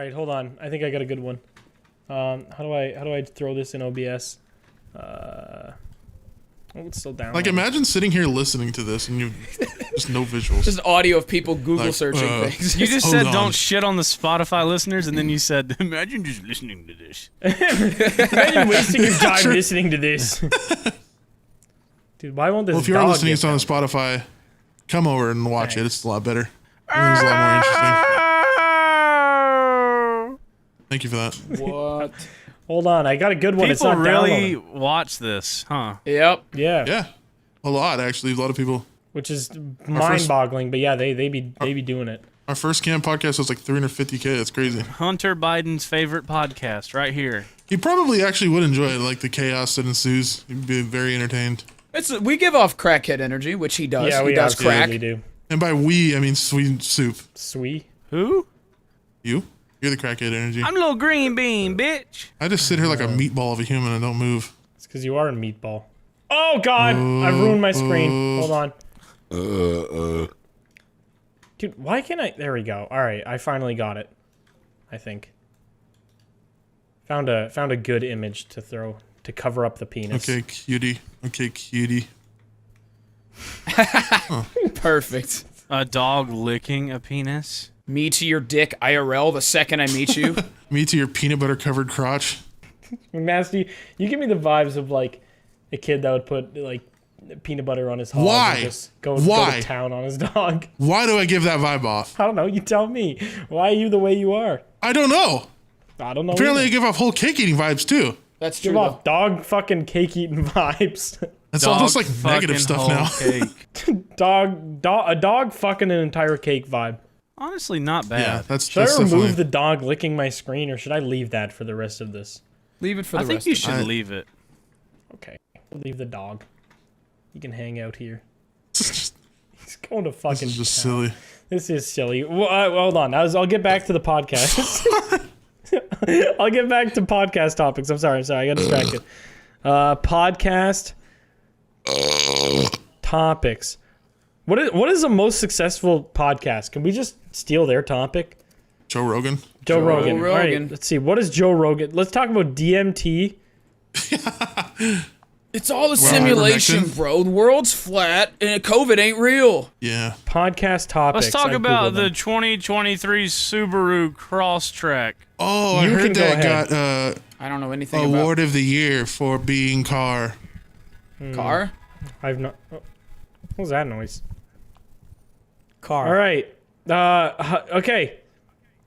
right, hold on. I think I got a good one. How do I throw this in OBS? Oh, it's still down. Like, imagine sitting here listening to this and you just no visuals. Just audio of people Google Like, searching things. You just Hold said on. don't shit on the Spotify listeners, and then you said, imagine just listening to this. Imagine wasting your time listening to this. Dude, why won't this Well, if you're dog listening get to it on down? Spotify, come over and watch it. Thanks. It's a lot better. I think it's a lot more interesting. Thank you for that. What? Hold on, I got a good one. It's People not really downloading. watch this, huh? Yep. Yeah. Yeah, a lot actually. A lot of people. Which is mind-boggling, but yeah, they be doing it. Our first camp podcast was like 350K. That's crazy. Hunter Biden's favorite podcast, right here. He probably actually would enjoy it, like the chaos that ensues. He'd be very entertained. We give off crackhead energy, which he does. Yeah, he we does crack. absolutely do. And by we, I mean sweet soup. Sweet. Who? You? You're the crackhead energy. I'm a little green bean, bitch. I just sit here like a meatball of a human and don't move. It's because you are a meatball. Oh God! I've ruined my screen. Hold on. Dude, why can't I? There we go. All right, I finally got it. I think. Found a good image to throw to cover up the penis. Okay, cutie. Okay, cutie. Perfect. A dog licking a penis. Me to your dick IRL the second I meet you. Me to your peanut butter covered crotch. Nasty. You give me the vibes of like a kid that would put like peanut butter on his hog Why? and just go Why? to town on his dog. Why do I give that vibe off? I don't know. You tell me. Why are you the way you are? I don't know. I don't know. Apparently, I either. give off whole cake eating vibes too. That's true. Give Though. off dog fucking cake eating vibes. That's all just like fucking negative stuff whole now. Cake. A dog fucking an entire cake vibe. Honestly, not bad. Yeah, that's Should I remove definitely. the dog licking my screen, or should I leave that for the rest of this? Leave it for I the think rest you of should I- leave it. Okay, leave the dog. You can hang out here. This He's going to fucking. is just town. silly. This is silly. Well, hold on. I'll get back to the podcast. I'll get back to podcast topics. I'm sorry. I got distracted. Podcast topics. What is the most successful podcast? Can we just steal their topic? Joe Rogan. Joe Rogan. All Rogan. right, let's see. What is Joe Rogan? Let's talk about DMT. It's all a Well, simulation, ivermectin. bro. The world's flat and COVID ain't real. Yeah. Podcast topics. Let's talk I about Googled the them. 2023 Subaru Crosstrek. Oh, I You heard can go that ahead. got I don't know anything award of the year for being car. about car. I've not. Oh, what was that noise? Car. All right. Okay.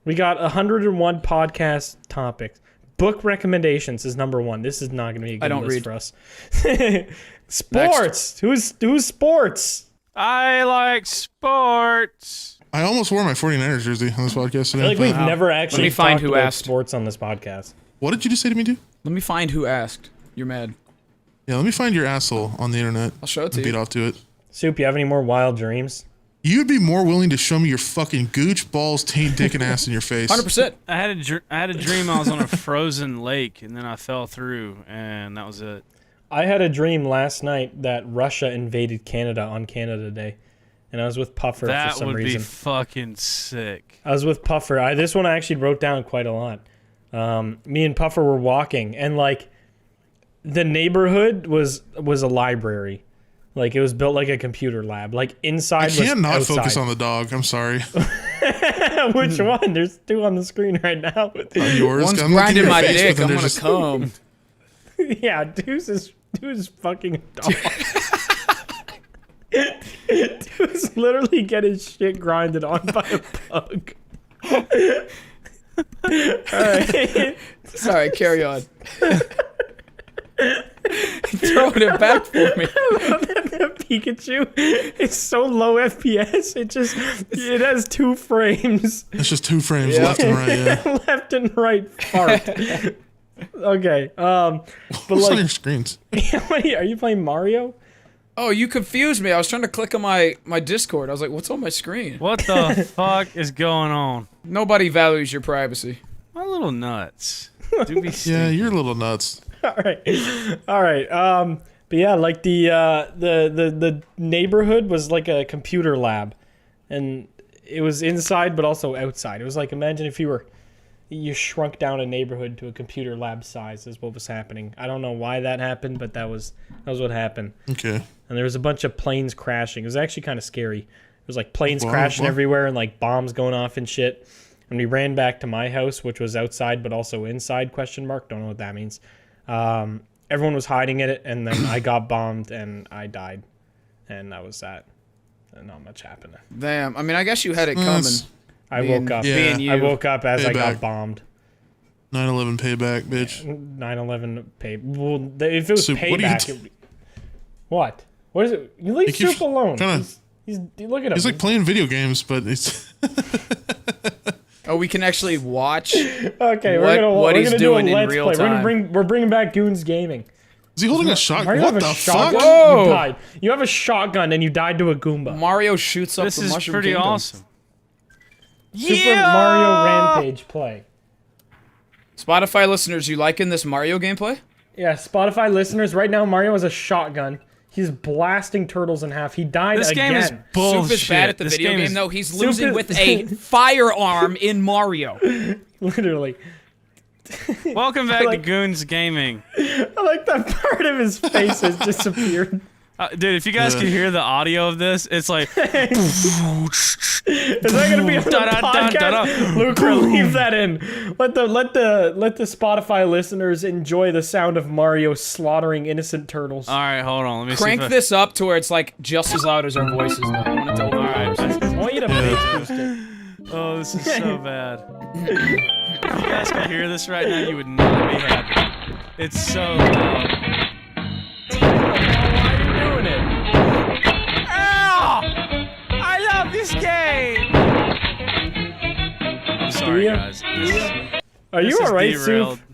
We got 101 podcast topics. Book recommendations is number 1. This is not going to be a good don't list read. for us. Sports. Who's sports? I like sports. I almost wore my 49ers jersey on this podcast I today. feel like we've but- never actually me find talked who about asked. sports on this podcast. What did you just say to me, dude? Let me find who asked. You're mad. Yeah, let me find your asshole on the internet. I'll show it to and beat you. off to it. Soup, you have any more wild dreams? You'd be more willing to show me your fucking gooch, balls, taint, dick, and ass in your face. 100%. I had a dream I was on a frozen lake, and then I fell through, and that was it. I had a dream last night that Russia invaded Canada on Canada Day, and I was with Puffer for That some would reason. be fucking sick. I was with Puffer. This one I actually wrote down quite a lot. Me and Puffer were walking, and like the neighborhood was a library. Like it was built like a computer lab. Like inside I was can't not outside. focus on the dog. I'm sorry. Which one? There's 2 on the screen right now. Yours. One's I'm looking at grinding your my face, dick. but then I'm gonna there's just- come. Yeah, Deuce is fucking a dog. Deuce literally get his shit grinded on by a pug. Alright. Sorry, carry on. Throwing it back for me. Pikachu is so low FPS. It has 2 frames. It's just 2 frames Yeah. left and right. Yeah. Left and right fart. Okay. But What's on your like, screens? wait, are you playing Mario? Oh, you confused me. I was trying to click on my Discord. I was like, what's on my screen? What the fuck is going on? Nobody values your privacy. My little nuts. Do be Yeah, stinky. you're a little nuts. All right. But yeah, like the neighborhood was like a computer lab, and it was inside but also outside. It was like, imagine if you were you shrunk down a neighborhood to a computer lab size is what was happening. I don't know why that happened, but that was what happened. Okay. And there was a bunch of planes crashing. It was actually kind of scary. It was like planes Wow, crashing wow. everywhere and like bombs going off and shit. And we ran back to my house, which was outside but also inside, question mark. Don't know what that means. Everyone was hiding in it, and then I got bombed and I died. And that was that. And not much happened. Damn. I mean, I guess you had it Well, coming. that's- I Being- woke up. Yeah. being you. I woke up as I Payback. got bombed. 9/11 payback, bitch. 9/11 pay. Well, if it was So, what are you payback, it would be... What? What is it? You leave He keeps Soup alone. kinda- He's look at him. He's like playing video games, but it's Oh, we can actually watch. Okay, what we're he's gonna doing do a in let's real play. time. We're bringing back Goons Gaming. is he holding a shotgun? Mario What have a the shotgun? fuck? Whoa! You died. You have a shotgun and you died to a Goomba. Mario shoots up This the is Mushroom pretty Kingdom. awesome. Super Mario Rampage play. Spotify listeners, you liking this Mario gameplay? Yeah, Spotify listeners, right now Mario has a shotgun. He's blasting turtles in half. He died This again. game is bullshit. Soup is bad at the This video game, is- though. He's Soup losing is- with a firearm in Mario. Literally. Welcome back like- to Goons Gaming. I like that part of his face has disappeared. Dude, if you guys can hear the audio of this, it's like Is that gonna be on the podcast? Da-da-da-da-da. Luke, leave that in. Let the Spotify listeners enjoy the sound of Mario slaughtering innocent turtles. all right, hold on. Let me Crank see if this up to where it's like just as loud as our voices. Though. I want it to Alright. I want you to bass boost it. Oh, this is so bad. If you guys could hear this right now, you would not be happy. It's so loud. Why are you doing it? Ow! I love this game! I'm sorry, ya? guys. Are This you is alright, derailed. Soup?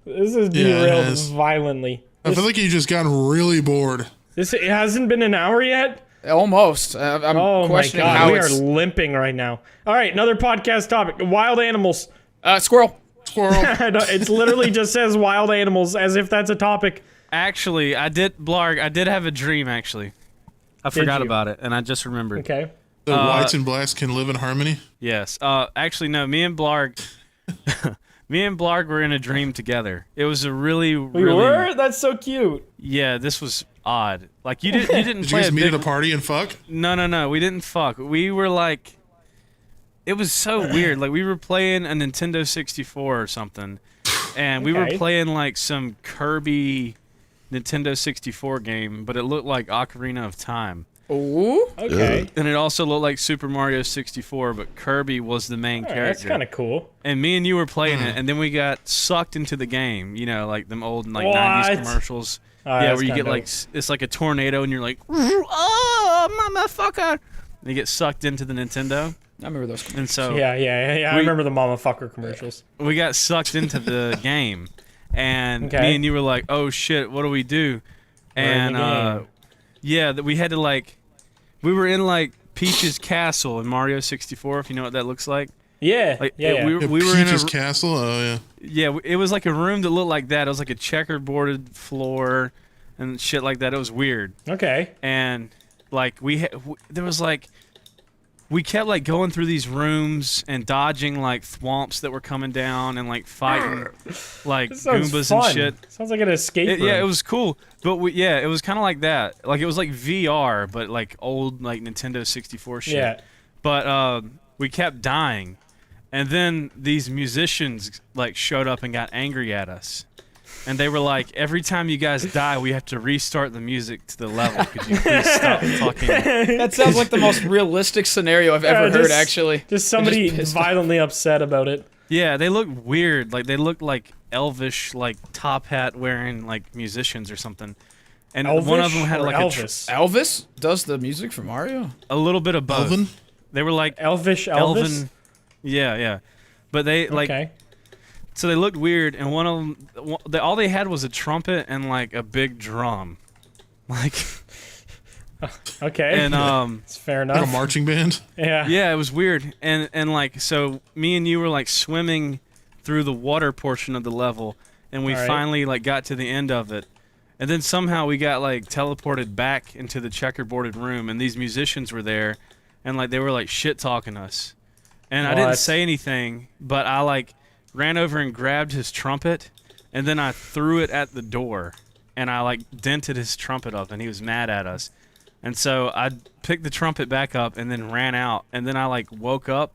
This is Yeah, it derailed has. violently. I feel like you just gotten really bored. It hasn't been an hour yet? Almost. I'm Oh my questioning god, how we are it's limping right now. Alright, another podcast topic. Wild animals. squirrel. Squirrel. It's literally just says wild animals as if that's a topic. Actually, I did have a dream, actually. I forgot you? about it, and I just remembered. Okay. The whites and blacks can live in harmony. Yes. Actually, no. Me and Blarg were in a dream together. It was a really, We really. were? That's so cute. Yeah, this was odd. Like you didn't Did you play guys a meet big. at a party and fuck? No. We didn't fuck. We were like. It was so weird. Like we were playing a Nintendo 64 or something, and we were Okay. playing like some Kirby Nintendo 64 game, but it looked like Ocarina of Time. Ooh. Okay. And it also looked like Super Mario 64, but Kirby was the main Alright, character. that's kind of cool. And me and you were playing Hmm. it, and then we got sucked into the game. You know, like them old like What? 90s commercials. Oh, Yeah, that's where you kinda get like dope. it's like a tornado, and you're like, oh, motherfucker! And you get sucked into the Nintendo, I remember those. and so Yeah. I We- remember the mama fucker commercials. we got sucked into the game, and Okay. me and you were like, oh shit, what do we do? We're in And the game. yeah, that we had to like, we were in like Peach's castle in Mario 64, if you know what that looks like. Yeah. Like yeah. we Yeah, were in a Peach's Castle. Oh yeah. Yeah, it was like a room that looked like that. It was like a checkerboarded floor and shit like that. It was weird. Okay. And like there was like we kept like going through these rooms and dodging like thwomps that were coming down and like fighting like This sounds Goombas fun. and shit. Sounds like an escape room. Yeah, it was cool. But it was kind of like that. Like it was like VR, but like old like Nintendo 64 shit. Yeah. But we kept dying. And then these musicians like showed up and got angry at us. And they were like, every time you guys die, we have to restart the music to the level. Could you please stop fucking? That sounds like the most realistic scenario I've ever heard. just- Actually, Just somebody They're just pissed violently upset about it. Yeah, they looked weird. Like they looked like elvish, like top hat wearing like musicians or something. And one of Elvish them had or like Elvis. Elvis does the music for Mario. a little bit of both. Elvin. They were like Elvish Elvis. elven. Yeah. But they like Okay. so they looked weird, and one of them, all they had was a trumpet and like a big drum, like Okay. and it's fair Like a enough. marching band. Yeah. yeah, it was weird, and like so me and you were like swimming through the water portion of the level, and we All right. finally like got to the end of it, and then somehow we got like teleported back into the checkerboarded room, and these musicians were there, and like they were like shit talking us, and I didn't What? say anything, but I like ran over and grabbed his trumpet, and then I threw it at the door, and I like dented his trumpet up, and he was mad at us. And so I picked the trumpet back up and then ran out, and then I like woke up,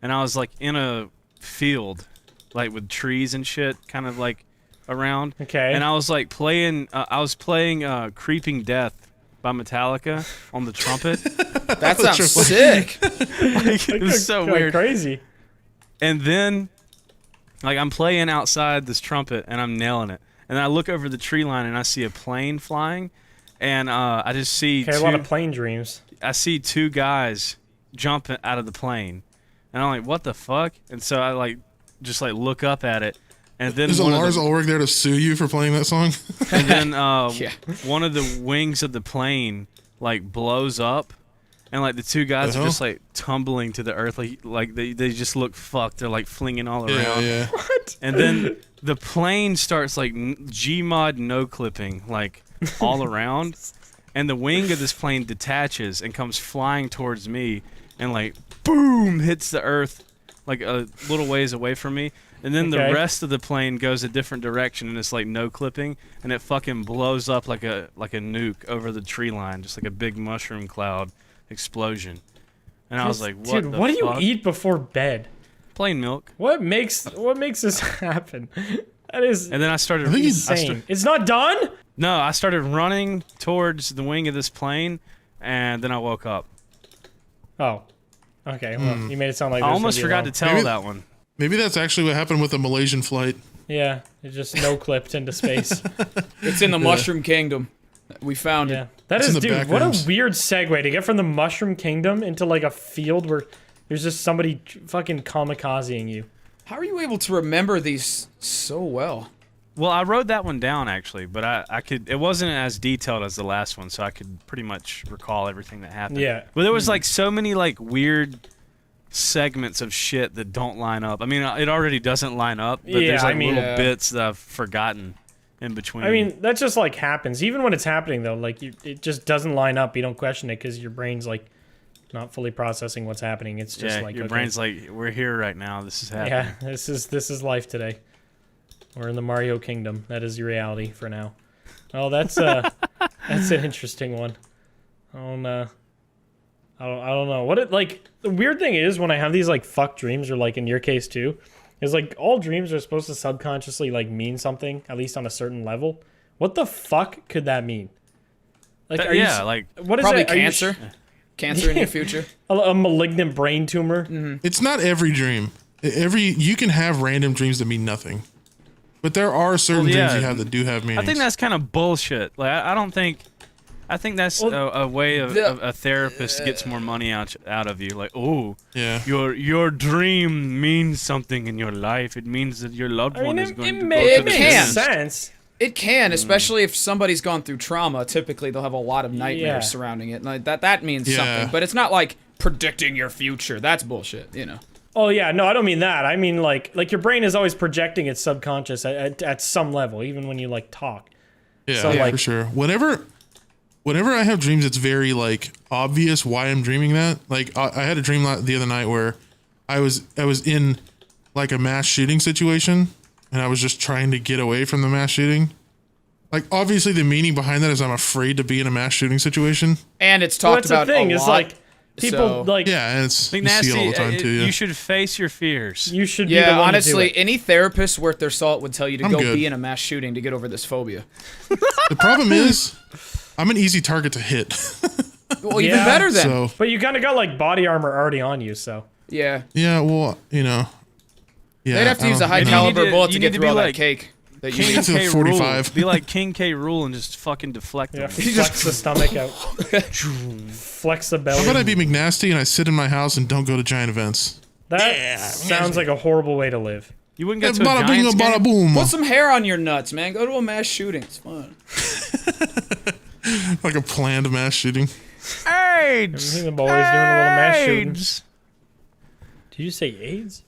and I was like in a field, like with trees and shit, kind of like around. Okay. And I was like playing. I was playing "Creeping Death" by Metallica on the trumpet. That sounds sick. Like, it was so Like weird. crazy. And then, like, I'm playing outside this trumpet, and I'm nailing it. And I look over the tree line, and I see a plane flying, and I just see Okay, a lot of plane dreams. I see two guys jumping out of the plane, and I'm like, "What the fuck?" And so I like just like look up at it, and then Is one Lars of the, Ulrich there to sue you for playing that song? and then Yeah. one of the wings of the plane like blows up. And like the two guys Uh-huh. are just like tumbling to the earth, like they just look fucked. They're like flinging all Yeah, around. yeah. What? And then the plane starts like Gmod no clipping like all around, and the wing of this plane detaches and comes flying towards me, and like boom hits the earth like a little ways away from me. And then Okay. the rest of the plane goes a different direction, and it's like no clipping, and it fucking blows up like a nuke over the tree line, just like a big mushroom cloud explosion. And I was like, "What Dude, the what do you fuck?" eat before bed? Plain milk. What makes this happen? That is And then I started. I think insane. It's not done? No, I started running towards the wing of this plane, and then I woke up. Oh. Okay, well, you made it sound like I this was almost gonna be forgot long. to tell Maybe- that one. Maybe that's actually what happened with the Malaysian flight. Yeah, it just no clipped into space. It's in the Mushroom Kingdom. We found Yeah. it. That It's is, in the dude, back what rooms. a weird segue to get from the Mushroom Kingdom into like a field where there's just somebody fucking kamikazing you. How are you able to remember these so well? Well, I wrote that one down actually, but I could. It wasn't as detailed as the last one, so I could pretty much recall everything that happened. Yeah. But there was like so many like weird segments of shit that don't line up. I mean, it already doesn't line up, but Yeah, there's like I mean- little Yeah. bits that I've forgotten in between. I mean, that just like happens. Even when it's happening though, like it just doesn't line up. You don't question it because your brain's like not fully processing what's happening. It's just yeah, like your okay, brain's like, we're here right now. This is happening. yeah, this is life today. We're in the Mario Kingdom. That is reality for now. Oh, that's that's an interesting one. I don't know what it like. The weird thing is when I have these like fuck dreams, or like in your case too, is like all dreams are supposed to subconsciously like mean something, at least on a certain level. What the fuck could that mean? Like, are yeah, you, like what is Probably it? Are you cancer. Cancer in your future. a malignant brain tumor. It's not every dream. You can have random dreams that mean nothing, but there are certain Well, yeah. dreams you have that do have meanings. I think that's kind of bullshit. Like I don't think. I think that's a way of a therapist gets more money out of you. Like, oh, yeah. your dream means something in your life. It means that your loved I mean, one is it going to go makes to the can. dentist. sense. It can, especially if somebody's gone through trauma. Typically, they'll have a lot of nightmares Yeah. surrounding it. Like that means Yeah. something. But it's not like predicting your future. That's bullshit, you know. Oh yeah, no, I don't mean that. I mean like your brain is always projecting its subconscious at some level, even when you like talk. Yeah, So, like- for sure. Whenever I have dreams, it's very like obvious why I'm dreaming that. Like I had a dream the other night where I was in like a mass shooting situation, and I was just trying to get away from the mass shooting. Like obviously, the meaning behind that is I'm afraid to be in a mass shooting situation. And it's Well, talked that's the about thing. a Is lot. like people so- like Yeah, and it's you McNasty, see all the time too. Yeah. you should face your fears. you should be the Yeah, one honestly, to do it. any therapist worth their salt would tell you to I'm go good. be in a mass shooting to get over this phobia. The problem is, I'm an easy target to hit. Well, even Yeah. better then. So But you kind of got like body armor already on you, so Yeah. yeah, well, you know, yeah, They'd have to I use a don't- high you need caliber to- bullet you to need get to through be all that like cake. That you King Get to K. 45. Rule. Be like King K. Rule and just fucking deflect yeah, them. flex the stomach out, flex the belly. How about I be McNasty and I sit in my house and don't go to giant events? That sounds like a horrible way to live. You wouldn't go It's to a bada boom, Giants bada game? boom. Put some hair on your nuts, man. Go to a mass shooting. It's fun. Like a planned mass shooting. I think the boys doing a little mass shooting. Did you say AIDS?